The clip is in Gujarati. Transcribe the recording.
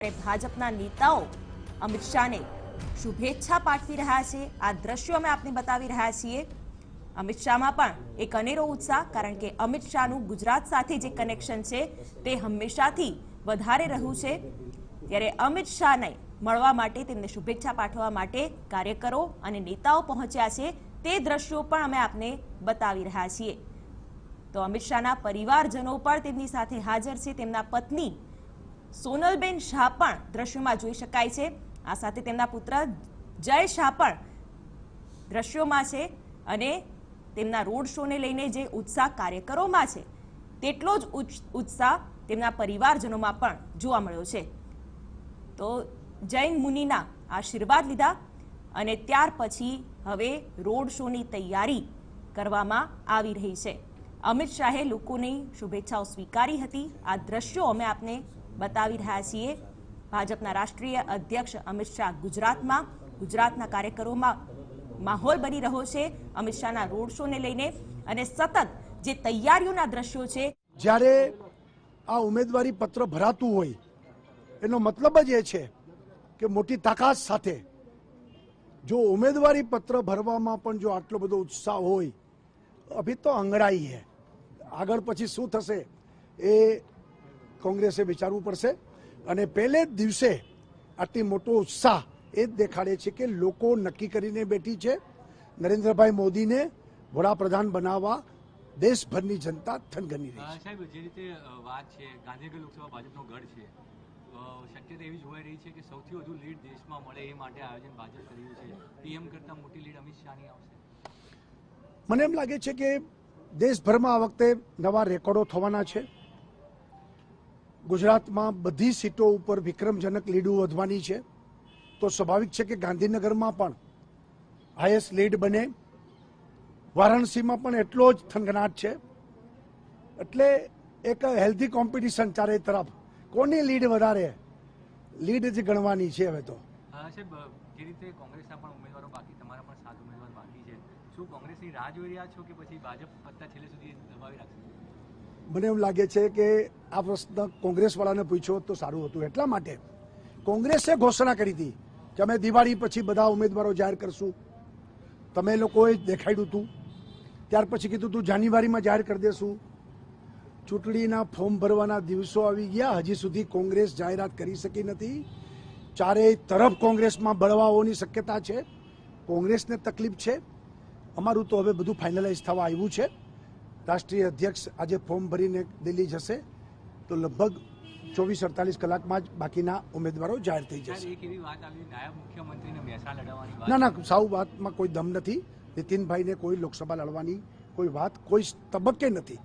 ભાજપના નેતાઓ અમિત શાહને શુભેચ્છા પાઠવી રહ્યા છે। આ દ્રશ્યો અમે આપને બતાવી રહ્યા છીએ। અમિત શાહમાં પણ એક અનેરો ઉત્સાહ, કારણ કે અમિત શાહનું ગુજરાત સાથે જે કનેક્શન છે તે હંમેશાથી વધારે રહ્યું છે। ત્યારે અમિત શાહને મળવા માટે, તેમને શુભેચ્છા પાઠવવા માટે કાર્યકરો અને નેતાઓ પહોંચ્યા છે। તે દ્રશ્યો પણ અમે આપને બતાવી રહ્યા છીએ। તો અમિત શાહના પરિવારજનો પણ તેમની સાથે હાજર છે। તેમના પત્ની સોનલબેન શાહ પણ દ્રશ્યોમાં જોઈ શકાય છે। આ સાથે તેમના પુત્ર જય શાહ પણ દ્રશ્યોમાં છે અને તેમના રોડ શોને લઈને જે ઉત્સાહ કાર્યકરોમાં છે તેટલો જ ઉત્સાહ તેમના પરિવારજનોમાં પણ જોવા મળ્યો છે। તો જૈન મુનિના આશીર્વાદ લીધા અને ત્યાર પછી હવે રોડ શોની તૈયારી કરવામાં આવી રહી છે। અમિત શાહે લોકોની શુભેચ્છાઓ સ્વીકારી હતી। આ દ્રશ્યો અમે આપને બતાવી રહ્યા છીએ। ભાજપના રાષ્ટ્રીય અધ્યક્ષ અમિત શાહ ગુજરાતના કાર્યકરોમાં માહોલ બની રહ્યો છે અમિત શાહના રોડ શોને લઈને, અને સતત જે તૈયારીઓના દ્રશ્યો છે। જ્યારે આ ઉમેદવારી પત્ર ભરાતું હોય એનો મતલબ જ એ છે કે મોટી તાકાત સાથે, જો ઉમેદવારી પત્ર ભરવામાં પણ જો આટલો બધો ઉત્સાહ હોય, અભી તો અંગડાઈ હે, આગળ પછી શું થશે એ કોંગ્રેસે વિચારવું પડશે। અને પહેલે જ દિવસે આટલી મોટો ઉત્સાહ એ જ દેખાડે છે કે લોકો નક્કી કરીને બેઠી છે નરેન્દ્રભાઈ મોદીને વડાપ્રધાન બનાવવા દેશભરની જનતા થનગની રહી છે। સાહેબ, જે રીતે વાત છે, ગાંધીનગર લોકસભા ભાજપનો ગઢ છે, શક્યતા એવી જોવાઈ રહી છે કે સૌથી વધુ લીડ દેશમાં મળે એ માટે આયોજન ભાજપ કરી રહ્યું છે। પીએમ કરતા મોટી લીડ અમિત શાહની આવશે। મને એમ લાગે છે કે દેશભરમાં આ વખતે નવા રેકોર્ડો થવાના છે। ગુજરાતમાં બધી સીટો ઉપર વિક્રમજનક લીડો વધવાની છે, તો સ્વાભાવિક છે કે ગાંધીનગરમાં પણ હાઈએસ્ટ લીડ બને। વારાણસીમાં પણ એટલો જ થનગનાટ છે। એટલે એક હેલ્ધી કોમ્પિટિશન ચારે તરફ, કોની લીડ વધારે, લીડ જ ગણવાની છે હવે તો। સાહેબ, જે રીતે કોંગ્રેસના પણ ઉમેદવારો બાકી, તમારા પણ 7 ઉમેદવાર બાકી છે, શું કોંગ્રેસની રાહ જોઈ રહ્યા છો કે પછી ભાજપ પત્તા છેલ્લે સુધી દબાવી રાખશે? મને એવું લાગે છે કે આ પ્રશ્ન કોંગ્રેસવાળાને પૂછ્યો તો સારું હતું। એટલા માટે કોંગ્રેસે ઘોષણા કરી હતી કે અમે દિવાળી પછી બધા ઉમેદવારો જાહેર કરશું। તમે લોકોએ દેખાડ્યું હતું, ત્યાર પછી કીધું હતું જાન્યુઆરીમાં જાહેર કરી દેશું। ચૂંટણીના ફોર્મ ભરવાના દિવસો આવી ગયા, હજી સુધી કોંગ્રેસ જાહેરાત કરી શકી નથી। ચારેય તરફ કોંગ્રેસમાં બળવાઓની શક્યતા છે, કોંગ્રેસને તકલીફ છે। અમારું તો હવે બધું ફાઇનલાઇઝ થવા આવ્યું છે। રાષ્ટ્રીય અધ્યક્ષ આજે ફોર્મ ભરીને દિલ્હી જશે, તો લગભગ 24-48 કલાકમાં જ બાકીના ઉમેદવારો જાહેર થઈ જશે। એક એવી વાત આવી, નાયબ મુખ્યમંત્રીને મહેસાણા લડવાની વાત। ના, સાવ વાતમાં કોઈ દમ નથી। નીતિનભાઈને કોઈ લોકસભા લડવાની કોઈ વાત કોઈ તબક્કે નથી।